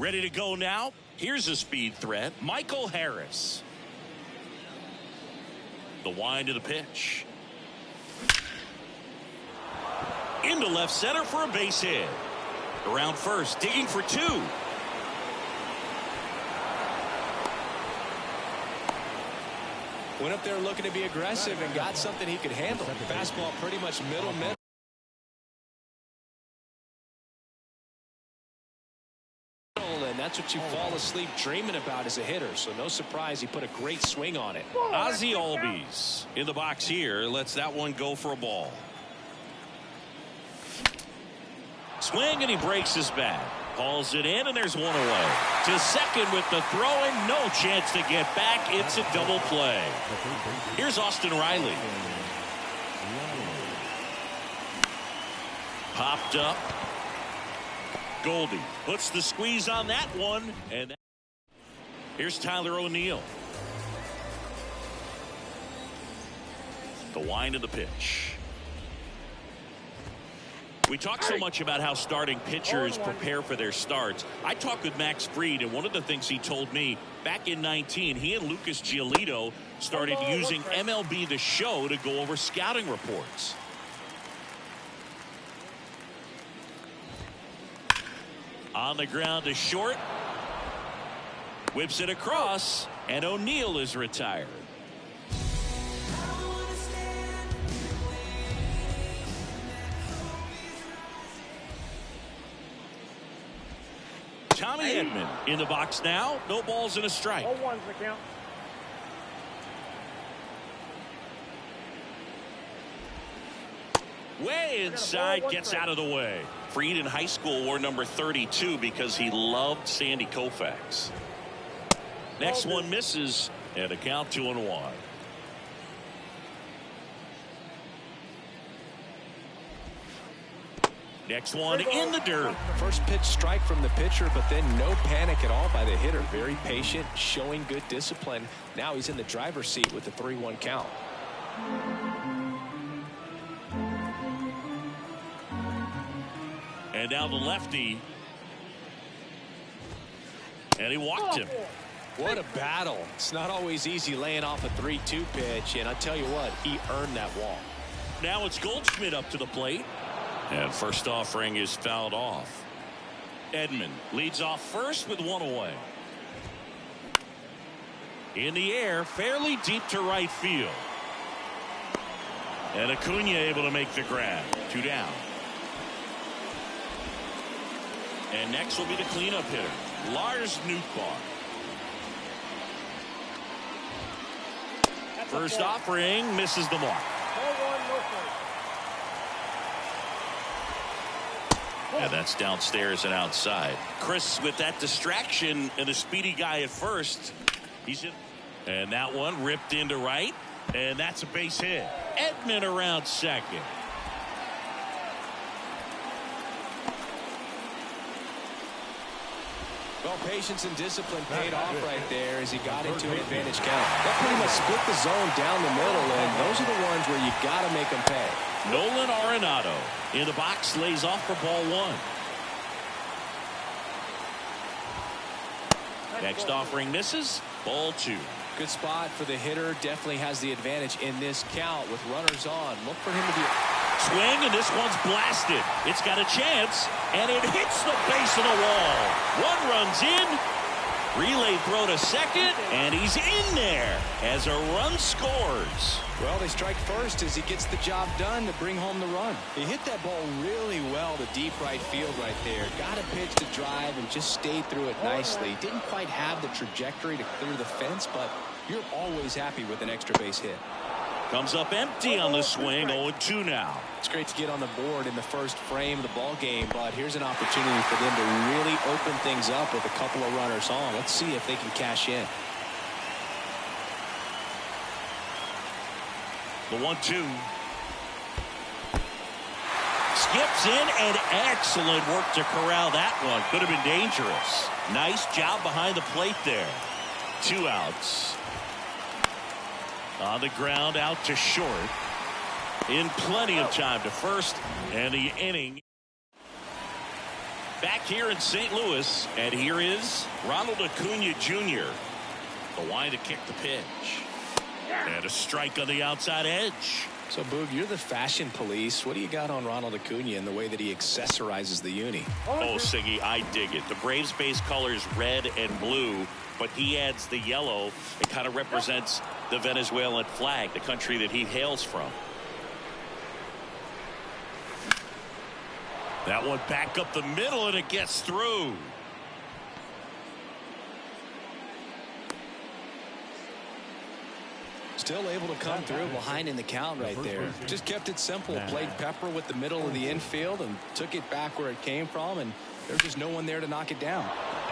Ready to go now? Here's a speed threat, Michael Harris. The wind of the pitch. Into left center for a base hit. Around first, digging for two. Went up there looking to be aggressive and got something he could handle. Fastball pretty much middle. And that's what you fall asleep dreaming about as a hitter. So no surprise he put a great swing on it. Ozzie Albies in the box here. Lets that one go for a ball. Swing and he breaks his bat. Hauls it in and there's one away. To second with the throw and no chance to get back. It's a double play. Here's Austin Riley. Popped up. Goldie puts the squeeze on that one. And here's Tyler O'Neill. The wind of the pitch. We talk so much about how starting pitchers prepare for their starts. I talked with Max Fried, and one of the things he told me back in 19, he and Lucas Giolito started using MLB The Show to go over scouting reports. On the ground to short. Whips it across, and O'Neill is retired. Tommy Edman in the box now. No balls and a strike. 0-1's the count. Way inside, gets out of the way. Fried in high school wore number 32 because he loved Sandy Koufax. Next one misses, and a count 2-1. Next one in the dirt. First pitch strike from the pitcher, but then no panic at all by the hitter. Very patient, showing good discipline. Now he's in the driver's seat with the 3-1 count. And now the lefty. And he walked him. What a battle. It's not always easy laying off a 3-2 pitch, and I tell you what, he earned that walk. Now it's Goldschmidt up to the plate. And first offering is fouled off. Edman leads off first with one away. In the air, fairly deep to right field. And Acuna able to make the grab. 2 down. And next will be the cleanup hitter, Lars Nootbaar. First offering misses the mark. And that's downstairs and outside. Chris with that distraction and a speedy guy at first. He's in. And that one ripped into right. And that's a base hit. Edman around second. Well, patience and discipline paid off right there as he got into an advantage count. That pretty much split the zone down the middle, and those are the ones where you got to make them pay. Nolan Arenado in the box, lays off for ball 1. Next offering misses. Ball 2. Good spot for the hitter. Definitely has the advantage in this count with runners on. Look for him to be. Swing, and this one's blasted. It's got a chance, and it hits the base of the wall. One runs in. Relay throw to second, and he's in there as a run scores. Well, they strike first as he gets the job done to bring home the run. He hit that ball really well to deep right field right there. Got a pitch to drive and just stayed through it nicely. Didn't quite have the trajectory to clear the fence, but you're always happy with an extra base hit. Comes up empty on the swing. 0-2 now. It's great to get on the board in the first frame of the ball game, but here's an opportunity for them to really open things up with a couple of runners on. Let's see if they can cash in. The 1-2. Skips in, and excellent work to corral that one. Could have been dangerous. Nice job behind the plate there. 2 outs. On the ground, out to short. In plenty of time to first, and the inning. Back here in St. Louis, and here is Ronald Acuna Jr. The line to kick the pitch. And a strike on the outside edge. So, Boog, you're the fashion police. What do you got on Ronald Acuna and the way that he accessorizes the uni? Oh, Siggy, I dig it. The Braves base colors red and blue, but he adds the yellow. It kind of represents the Venezuelan flag, the country that he hails from. That one back up the middle, and it gets through. Still able to come through behind in the count right there. Just kept it simple. Played pepper with the middle of the infield and took it back where it came from, and there's just no one there to knock it down.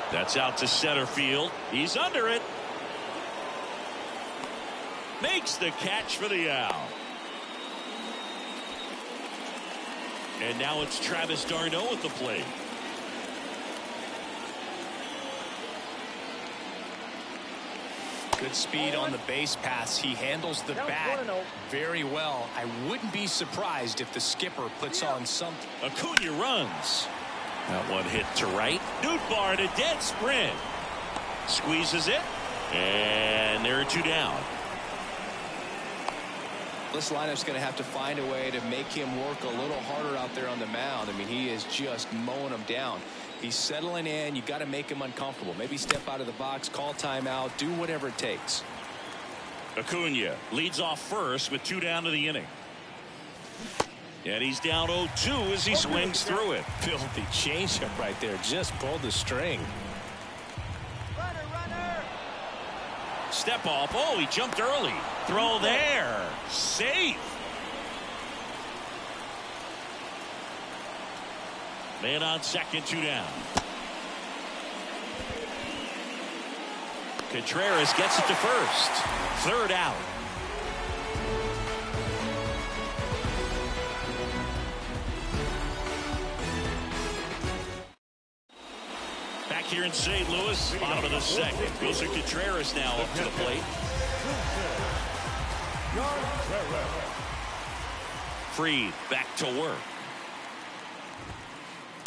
That's out to center field. He's under it. Makes the catch for the out. And now it's Travis d'Arnaud at the plate. Good speed on the base pass. He handles the bat very well. I wouldn't be surprised if the skipper puts on something. Acuna runs. That one hit to right. Nootbaar to dead sprint. Squeezes it. And there are two down. This lineup's going to have to find a way to make him work a little harder out there on the mound. I mean, he is just mowing them down. He's settling in. You got to make him uncomfortable. Maybe step out of the box, call timeout, do whatever it takes. Acuna leads off first with two down to the inning. And he's down 0-2 as he swings through it. Filthy changeup right there. Just pulled the string. Step off. Oh, he jumped early. Throw there. Safe. Man on second, two down. Contreras gets it to first. Third out. Back here in St. Louis, bottom of the second. Wilson Contreras now up to the plate. Fried back to work.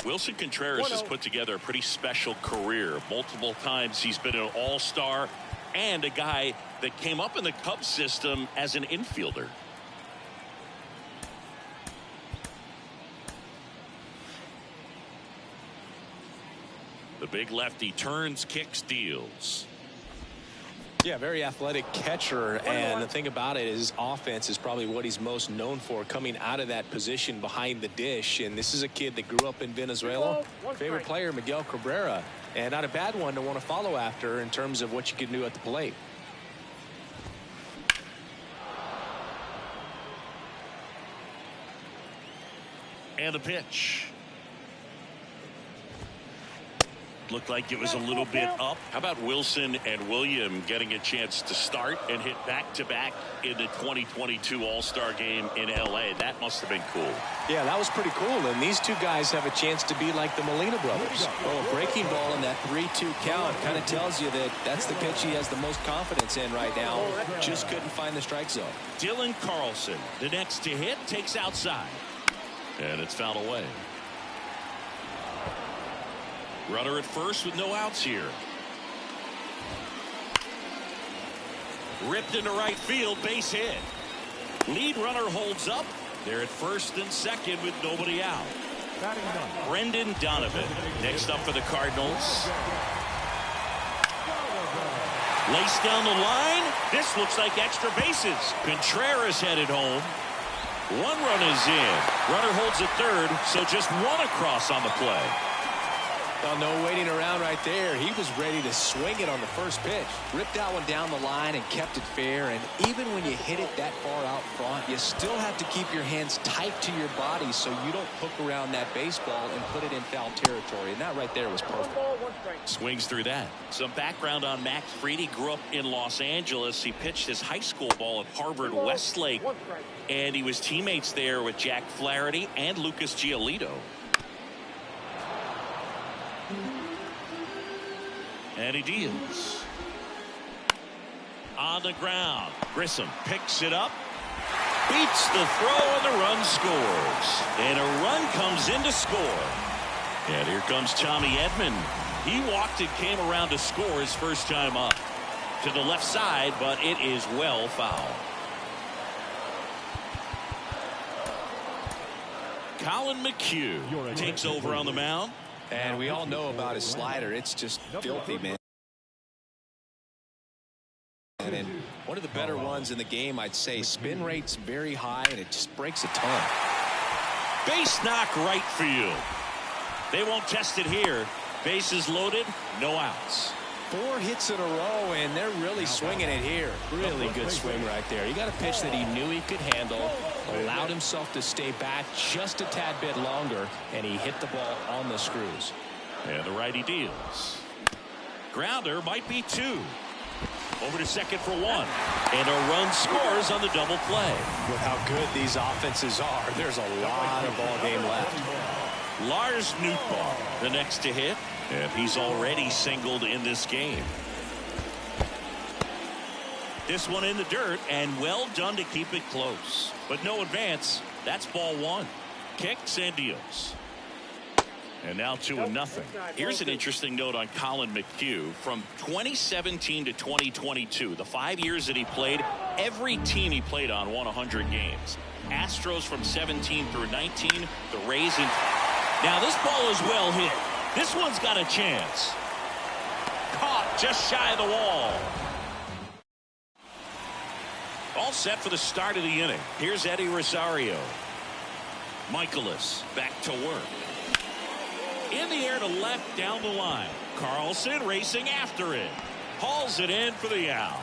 Wilson Contreras has put together a pretty special career. Multiple times he's been an all-star and a guy that came up in the Cubs system as an infielder. The big lefty turns, kicks, deals. Yeah, very athletic catcher, and the thing about it is his offense is probably what he's most known for, coming out of that position behind the dish. And this is a kid that grew up in Venezuela. Favorite player, Miguel Cabrera, and not a bad one to want to follow after in terms of what you can do at the plate. And a pitch. Looked like it was a little bit up. How about Wilson and William getting a chance to start and hit back-to-back in the 2022 All-Star game in L.A.? That must have been cool. Yeah, that was pretty cool. And these two guys have a chance to be like the Molina brothers. Well, a breaking ball in that 3-2 count kind of tells you that that's the pitch he has the most confidence in right now. Just couldn't find the strike zone. Dylan Carlson, the next to hit, takes outside. And it's fouled away. Runner at first with no outs here. Ripped into right field, base hit. Lead runner holds up. They're at first and second with nobody out. Brendan Donovan next up for the Cardinals. Laced down the line. This looks like extra bases. Contreras headed home. One run is in. Runner holds at third, so just one across on the play. Well, no waiting around right there. He was ready to swing it on the first pitch. Ripped that one down the line and kept it fair. And even when you hit it that far out front, you still have to keep your hands tight to your body so you don't hook around that baseball and put it in foul territory. And that right there was perfect. Swings through that. Some background on Max Fried. He grew up in Los Angeles. He pitched his high school ball at Harvard Westlake. And he was teammates there with Jack Flaherty and Lucas Giolito. And he deals. On the ground. Grissom picks it up. Beats the throw and the run scores. And a run comes in to score. And here comes Tommy Edman. He walked and came around to score his first time up. To the left side, but it is well fouled. Colin McHugh takes over on the mound. And we all know about his slider. It's just filthy, man. And one of the better ones in the game, I'd say. Spin rate's very high, and it just breaks a ton. Base knock right field. They won't test it here. Bases loaded, no outs. 4 hits in a row, and they're really swinging it here. Really good swing right there. He got a pitch that he knew he could handle, allowed himself to stay back just a tad bit longer, and he hit the ball on the screws. And the righty deals. Grounder might be 2. Over to second for 1. And a run scores on the double play. With how good these offenses are, there's a lot of ball game left. Lars Nootbaar, the next to hit, and he's already singled in this game. This one in the dirt, and well done to keep it close. But no advance. That's ball 1. Kicks and deals. And now 2-0. Here's an interesting note on Colin McHugh. From 2017 to 2022, the 5 years that he played, every team he played on won 100 games. Astros from 17 through 19, the Rays in. Now this ball is well hit. This one's got a chance. Caught just shy of the wall. All set for the start of the inning. Here's Eddie Rosario. Michaelis back to work. In the air to left down the line. Carlson racing after it. Hauls it in for the out.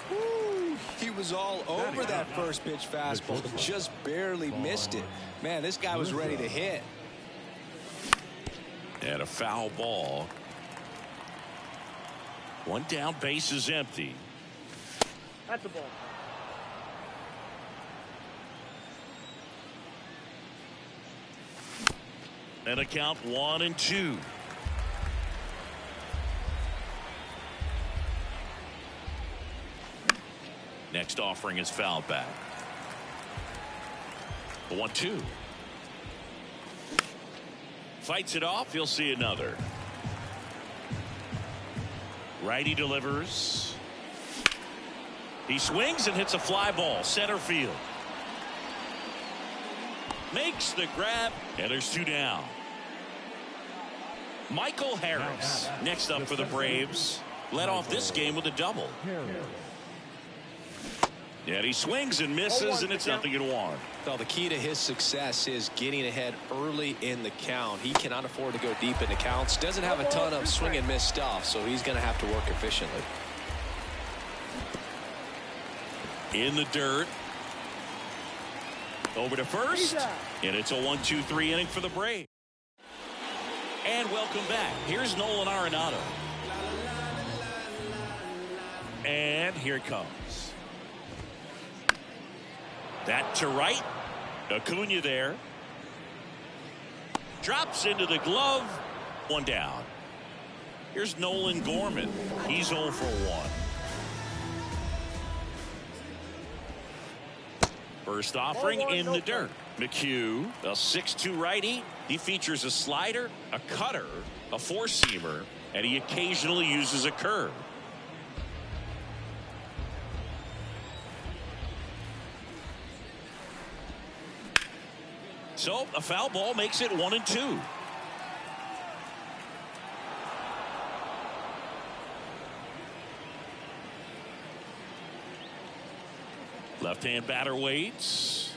Woo, he was all over that first pitch fastball. Just barely missed it. Man, this guy was ready to hit. And a foul ball. One down, base is empty. That's a ball. And a count 1-2. Next offering is fouled back. The 1-2. Fights it off. You'll see another. Righty delivers. He swings and hits a fly ball. Center field. Makes the grab, and there's 2 down. Michael Harris next up for the Braves. Led off this game with a double. And he swings and misses, and it's 0-1. Well, the key to his success is getting ahead early in the count. He cannot afford to go deep into counts. Doesn't have a ton of swing and miss stuff, so he's going to have to work efficiently. In the dirt. Over to first, and it's a 1-2-3 inning for the Braves. And welcome back. Here's Nolan Arenado. And here it comes. That to right. Acuna there. Drops into the glove. 1 down. Here's Nolan Gorman. He's 0 for 1. First offering in the dirt. McHugh, a 6'2 righty. He features a slider, a cutter, a 4-seamer, and he occasionally uses a curve. So a foul ball makes it 1-2. Left-hand batter waits.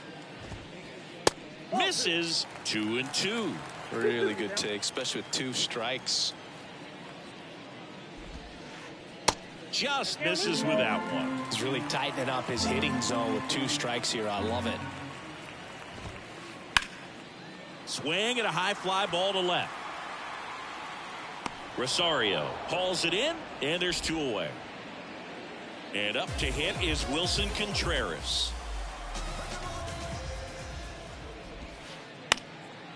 Misses. 2-2. Really good take, especially with 2 strikes. Just misses with that one. He's really tightening up his hitting zone with 2 strikes here. I love it. Swing and a high fly ball to left. Rosario hauls it in, and there's 2 away. And up to hit is Wilson Contreras.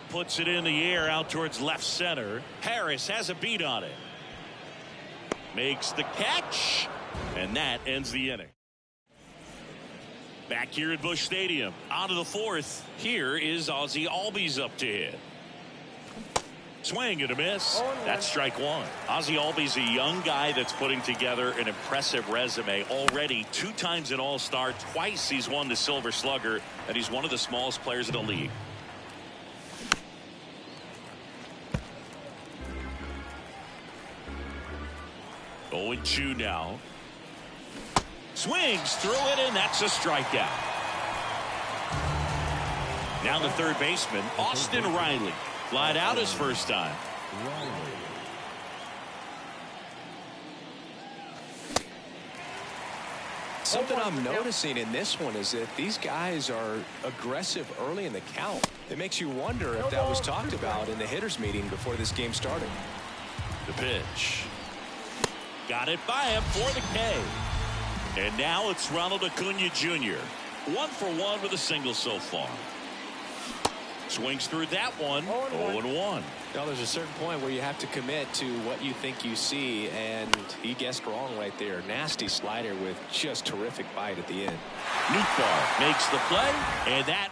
Puts it in the air out towards left center. Harris has a beat on it. Makes the catch, and that ends the inning. Back here at Busch Stadium, out of the 4th. Here is Ozzie Albies up to hit. Swing and a miss. That's strike one. Ozzie Albies a young guy that's putting together an impressive resume. Already 2 times an All-Star, twice he's won the Silver Slugger, and he's one of the smallest players in the league. Oh, 0-2 now. Swings through it, and that's a strikeout. Now the third baseman, Austin Riley. Flied out his first time. Something I'm noticing in this one is that these guys are aggressive early in the count. It makes you wonder if that was talked about in the hitters meeting before this game started. The pitch. Got it by him for the K. And now it's Ronald Acuna Jr. 1 for 1 with a single so far. Swings through that one. 0-1. Now there's a certain point where you have to commit to what you think you see, and he guessed wrong right there. Nasty slider with just terrific bite at the end. Nootbaar makes the play, and that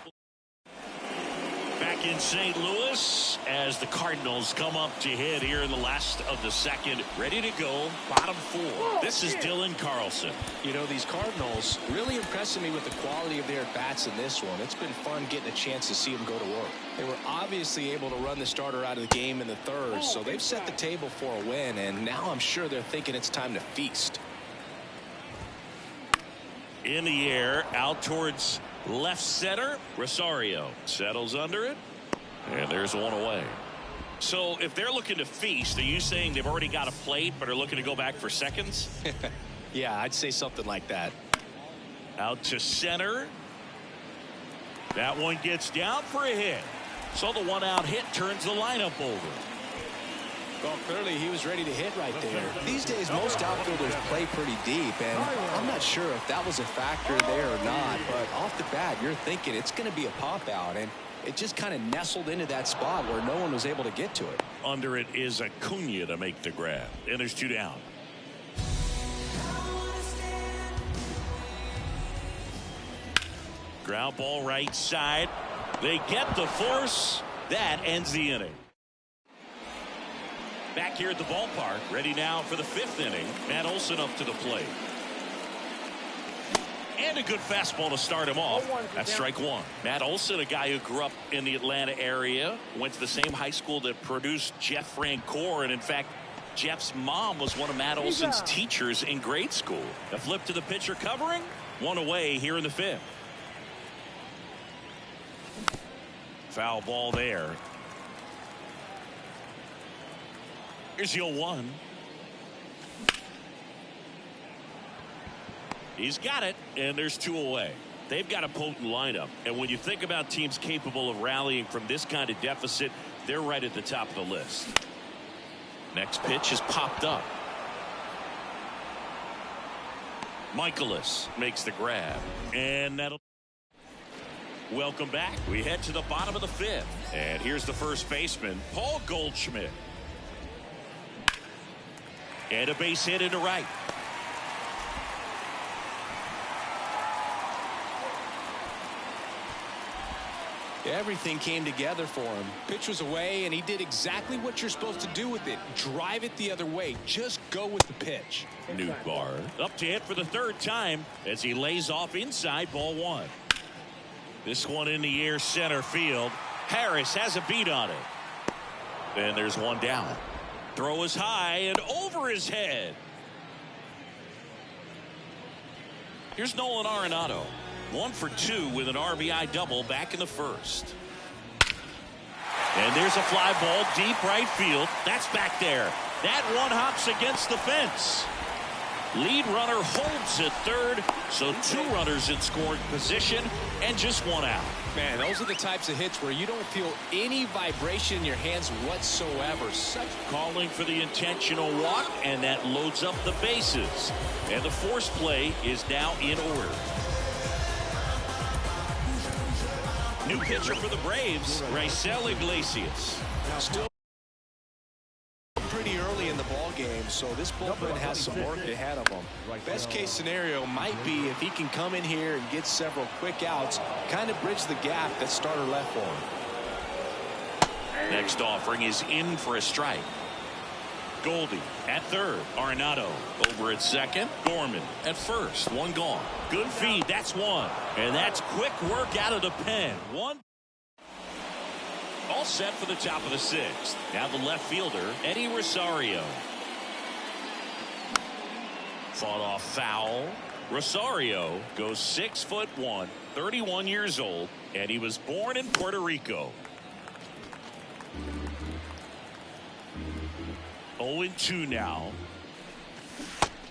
back in St. Louis as the Cardinals come up to hit here in the last of the second. Ready to go. Bottom 4. This is Dylan Carlson. You know, these Cardinals really impressing me with the quality of their bats in this one. It's been fun getting a chance to see them go to work. They were obviously able to run the starter out of the game in the third, so they've set the table for a win, and now I'm sure they're thinking it's time to feast. In the air, out towards left center. Rosario settles under it, and there's one away. So if they're looking to feast, are you saying they've already got a plate but are looking to go back for seconds? Yeah, I'd say something like that. Out to center. That one gets down for a hit. So the 1-out hit turns the lineup over. Well, clearly he was ready to hit right there. These days, most outfielders play pretty deep, and I'm not sure if that was a factor there or not, but off the bat, you're thinking it's going to be a pop-out, and it just kind of nestled into that spot where no one was able to get to it. Under it is Acuna to make the grab, and there's 2 down. Ground ball right side. They get the force. That ends the inning. Back here at the ballpark, ready now for the 5th inning. Matt Olson up to the plate. And a good fastball to start him off. That's strike 1. Matt Olson, a guy who grew up in the Atlanta area, went to the same high school that produced Jeff Francoeur, and in fact, Jeff's mom was one of Matt Olson's teachers in grade school. A flip to the pitcher covering. 1 away here in the 5th. Foul ball there. Here's the 0-1. He's got it, and there's 2 away. They've got a potent lineup, and when you think about teams capable of rallying from this kind of deficit, they're right at the top of the list. Next pitch is popped up. Michaelis makes the grab, and that'll. Welcome back. We head to the bottom of the 5th, and here's the first baseman, Paul Goldschmidt. And a base hit into right. Everything came together for him. Pitch was away, and he did exactly what you're supposed to do with it. Drive it the other way. Just go with the pitch. Nootbaar up to hit for the 3rd time as he lays off inside, ball 1. This one in the air, center field. Harris has a beat on it. And there's 1 down. Throw is high and over his head. Here's Nolan Arenado. 1 for 2 with an RBI double back in the 1st. And there's a fly ball deep right field. That's back there. That one hops against the fence. Lead runner holds at 3rd, so 2 runners in scoring position and just 1 out. Man, those are the types of hits where you don't feel any vibration in your hands whatsoever. Calling for the intentional walk, and that loads up the bases. And the force play is now in order. New pitcher for the Braves, Raisel Iglesias. Still pretty early in the ball game, so this bullpen has some work ahead of them. Best case scenario might be if he can come in here and get several quick outs, kind of bridge the gap that starter left for him. Next offering is in for a strike. Goldie at third. Arenado over at second. Gorman at first. One gone. Good feed. That's one. And that's quick work out of the pen. One. All set for the top of the sixth. Now the left fielder, Eddie Rosario. Fought off foul. Rosario goes 6'1", 31 years old, and he was born in Puerto Rico. 0-2 now.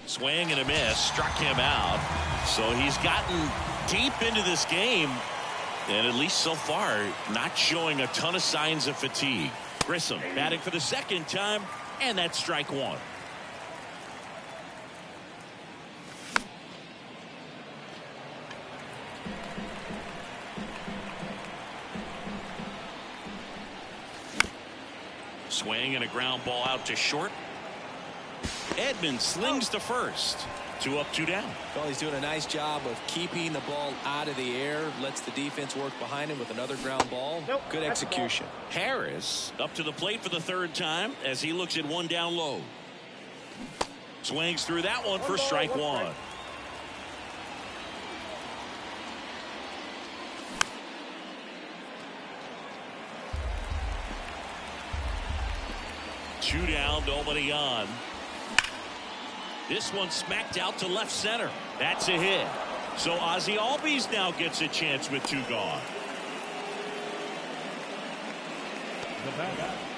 Swing and a miss, struck him out. So he's gotten deep into this game, and at least so far, not showing a ton of signs of fatigue. Grissom batting for the second time, and that's strike one. Swing and a ground ball out to short. Edmonds slings to first. 2 up, 2 down. Well, he's doing a nice job of keeping the ball out of the air. Lets the defense work behind him with another ground ball. Good execution. Harris up to the plate for the third time as he looks at one down low. Swings through that one for strike one. Two down, nobody on. This one smacked out to left center. That's a hit. So Ozzie Albies now gets a chance with 2 gone.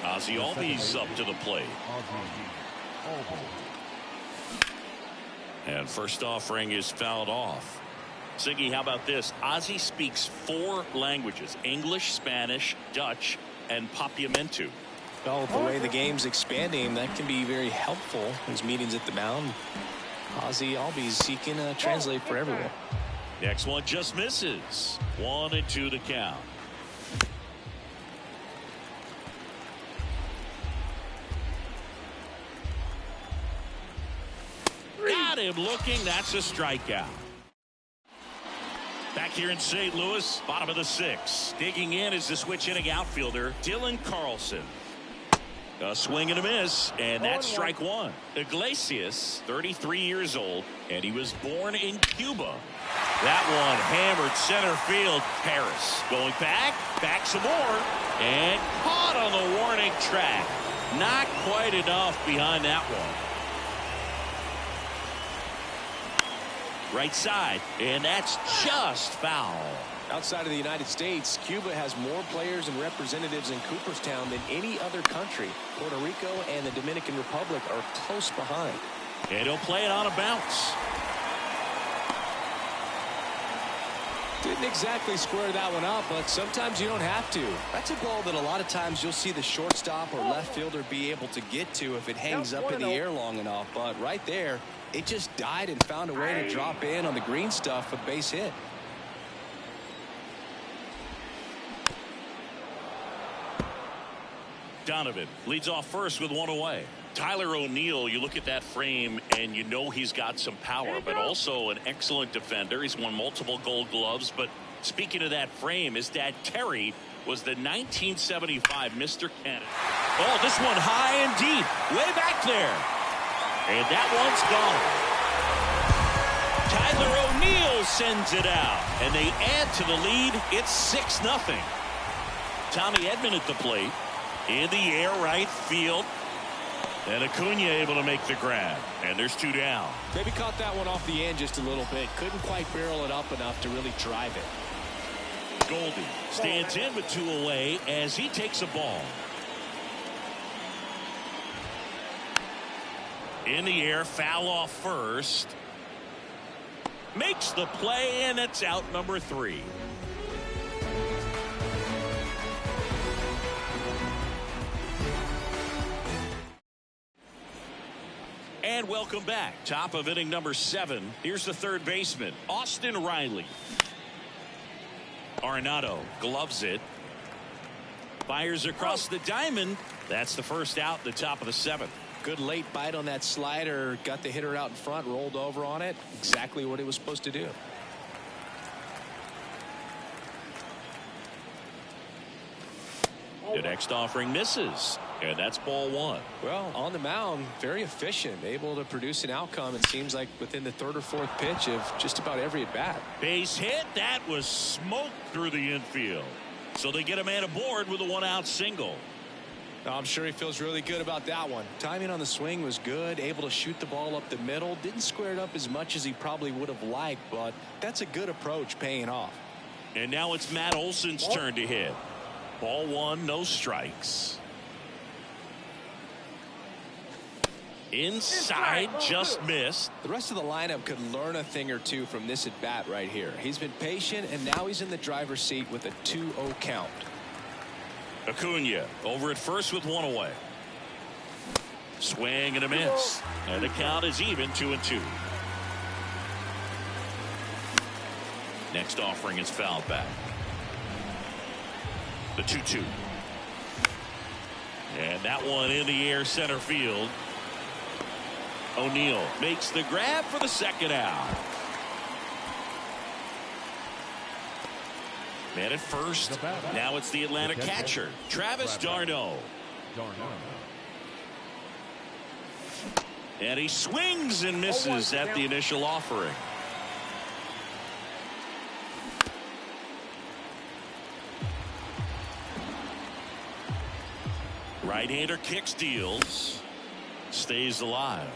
Ozzie Albies up to the plate. And first offering is fouled off. Siggy, how about this? Ozzie speaks 4 languages: English, Spanish, Dutch, and Papiamentu. Well, with the way the game's expanding, that can be very helpful. Those meetings at the mound. Ozzie Albies, he can translate for everyone. Next one just misses. 1-2 to count. Got him looking. That's a strikeout. Back here in St. Louis, bottom of the 6th. Digging in is the switch inning outfielder, Dylan Carlson. A swing and a miss, and that's strike one. Iglesias, 33 years old, and he was born in Cuba. That one hammered center field. Harris going back some more, and caught on the warning track. Not quite enough behind that one. Right side, and that's just foul. Outside of the United States, Cuba has more players and representatives in Cooperstown than any other country. Puerto Rico and the Dominican Republic are close behind. And he'll play it on a bounce. Didn't exactly square that one up, but sometimes you don't have to. That's a ball that a lot of times you'll see the shortstop or left fielder be able to get to if it hangs up in the air long enough. But right there, it just died and found a way to drop in on the green stuff, a base hit. Donovan leads off first with 1 away. Tyler O'Neill, you look at that frame and you know he's got some power, but also an excellent defender. He's won multiple Gold Gloves. But speaking of that frame, his dad Terry was the 1975 Mr. Canada. Oh, this one high and deep, way back there, and that one's gone. Tyler O'Neill sends it out, and they add to the lead. It's 6-0. Tommy Edman at the plate. In the air, right field. And Acuna able to make the grab. And there's 2 down. Maybe caught that one off the end just a little bit. Couldn't quite barrel it up enough to really drive it. Goldie stands in with 2 away as he takes a ball. In the air, foul off first. Makes the play, and it's out number 3. And welcome back. Top of inning number 7. Here's the third baseman, Austin Riley. Arenado gloves it. Fires across the diamond. That's the first out, the top of the 7th. Good late bite on that slider. Got the hitter out in front, rolled over on it. Exactly what it was supposed to do. An Next offering misses, and that's ball one. Well, on the mound, very efficient, able to produce an outcome, it seems like, within the third or fourth pitch of just about every at-bat. Base hit. That was smoked through the infield. So they get a man aboard with a one-out single. I'm sure he feels really good about that one. Timing on the swing was good, able to shoot the ball up the middle. Didn't square it up as much as he probably would have liked, but that's a good approach, paying off. And now it's Matt Olson's turn to hit. Ball one, no strikes. Inside, just missed. The rest of the lineup could learn a thing or two from this at bat right here. He's been patient, and now he's in the driver's seat with a 2-0 count. Acuna over at first with one away. Swing and a miss, and the count is even 2-2. Next offering is fouled back. The 2-2. And that one in the air, center field. O'Neill makes the grab for the second out. Man at first. Now it's the Atlanta catcher, Travis d'Arnaud. And he swings and misses at the initial offering. Right-hander kicks, deals, stays alive.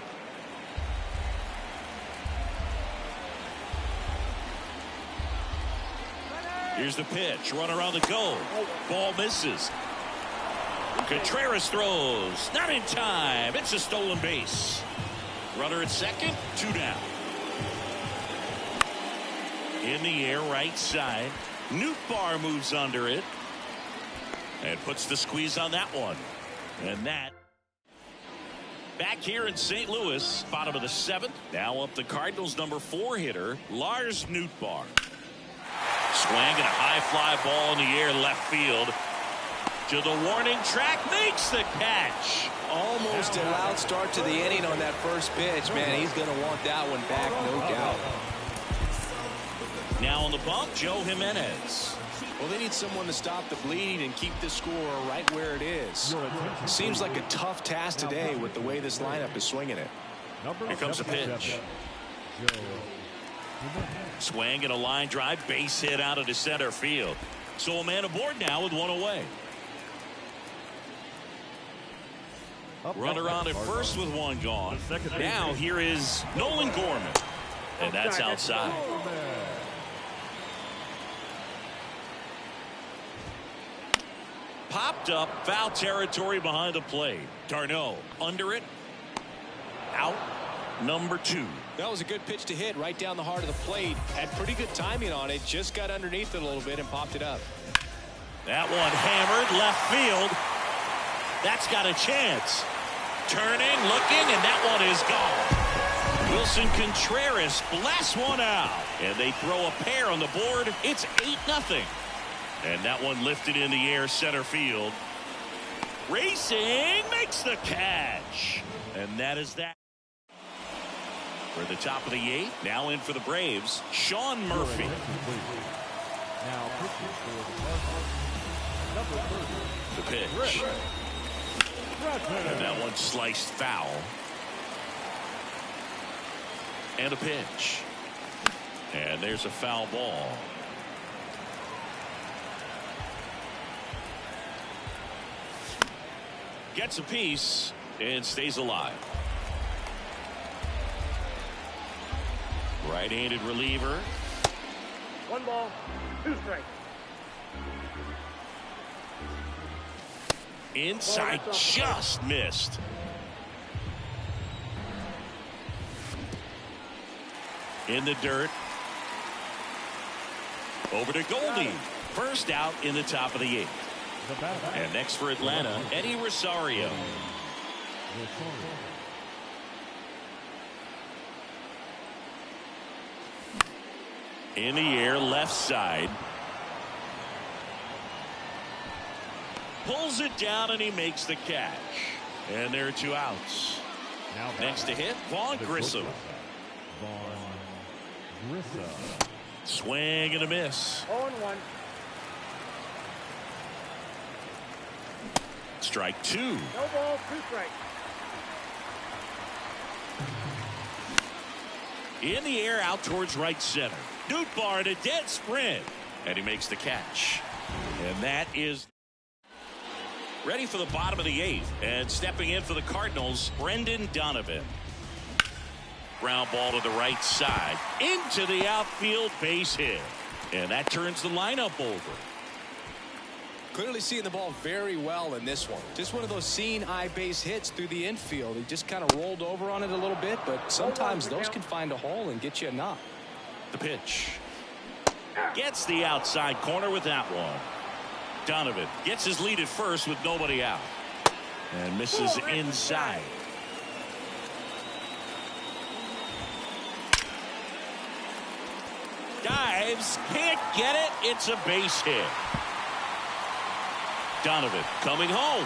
Here's the pitch. Run around the goal. Ball misses. Contreras throws. Not in time. It's a stolen base. Runner at second. 2 down. In the air, right side. Nootbaar moves under it. And puts the squeeze on that one. And that. Back here in St. Louis, bottom of the 7th. Now up the Cardinals' number 4 hitter, Lars Nootbaar. Swing and a high fly ball in the air, left field. To the warning track, makes the catch. Almost a loud start to the inning on that first pitch. Man, he's going to want that one back, no doubt. Now on the bump, Joe Jimenez. Well, they need someone to stop the bleeding and keep the score right where it is. Seems like a tough task today with the way this lineup is swinging it. Here comes a pitch. Swing and a line drive, base hit out of the center field. So a man aboard now with one away. Runner on at first with one gone. Now here is Nolan Gorman. And that's outside. Popped up, foul territory behind the plate. d'Arnaud under it. Out, number 2. That was a good pitch to hit right down the heart of the plate. Had pretty good timing on it. Just got underneath it a little bit and popped it up. That one hammered left field. That's got a chance. Turning, looking, and that one is gone. Wilson Contreras blasts one out. And they throw a pair on the board. It's 8-0. And that one lifted in the air, center field. Racing makes the catch. And that is that. For the top of the 8th, now in for the Braves, Sean Murphy. The pitch. And that one sliced foul. And a pitch. And there's a foul ball. Gets a piece and stays alive. Right-handed reliever. 1 ball, 2 strikes. Inside, just missed. In the dirt. Over to Goldie. First out in the top of the 8th. And next for Atlanta, Eddie Rosario. In the air, left side. Pulls it down and he makes the catch. And there are 2 outs. Next to hit, Vaughn Grissom. Swing and a miss. 0-1. Strike two. No ball, 2 strikes. In the air out towards right center. Nootbaar in a dead sprint. And he makes the catch. And that is ready for the bottom of the 8th. And stepping in for the Cardinals, Brendan Donovan. Ground ball to the right side. Into the outfield, base hit. And that turns the lineup over. Clearly seeing the ball very well in this one. Just one of those seeing eye base hits through the infield. He just kind of rolled over on it a little bit, but sometimes those can find a hole and get you a knock. The pitch. Gets the outside corner with that one. Donovan gets his lead at first with nobody out. And misses inside. Dives, can't get it. It's a base hit. Donovan coming home.